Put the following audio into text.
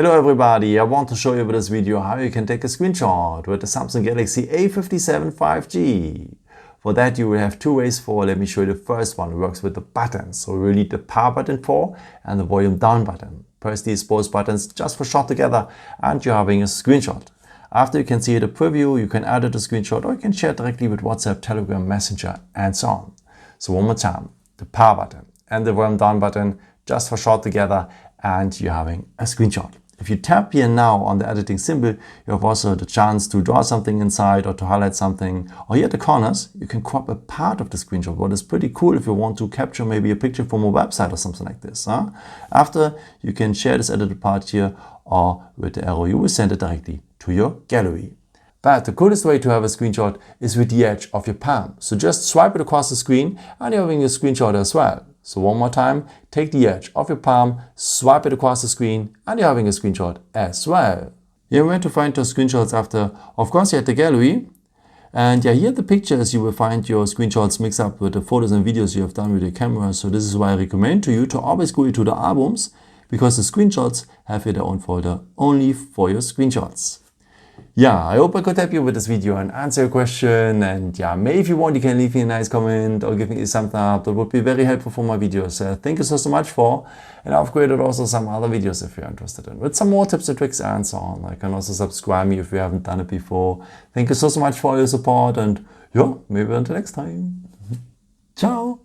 Hello everybody, I want to show you with this video how you can take a screenshot with the Samsung Galaxy A57 5G. For that you will have two ways for. Let me show you the first one. It works with the buttons. So we will need the power button for and the volume down button. Press these both buttons just for shot together and you're having a screenshot. After you can see the preview, you can edit the screenshot or you can share it directly with WhatsApp, Telegram, Messenger and so on. So one more time, the power button and the volume down button just for shot together and you're having a screenshot. If you tap here now on the editing symbol, you have also the chance to draw something inside or to highlight something. Or here at the corners, you can crop a part of the screenshot, what is pretty cool if you want to capture maybe a picture from a website or something like this. After, you can share this edited part here, or with the arrow, you will send it directly to your gallery. But the coolest way to have a screenshot is with the edge of your palm. So just swipe it across the screen and you're having a screenshot as well. So one more time, take the edge of your palm, swipe it across the screen and you're having a screenshot as well. Here where to find your screenshots after, of course, you at the gallery. And yeah, here at the pictures you will find your screenshots mixed up with the photos and videos you have done with your camera. So this is why I recommend to you to always go into the albums, because the screenshots have here their own folder only for your screenshots. Yeah, I hope I could help you with this video and answer your question. And yeah, maybe if you want, you can leave me a nice comment or give me a thumbs up. That would be very helpful for my videos. Thank you so much for. And I've created also some other videos if you're interested in, with some more tips and tricks and so on. You can also subscribe me if you haven't done it before. Thank you so much for your support and yeah, maybe until next time. Ciao.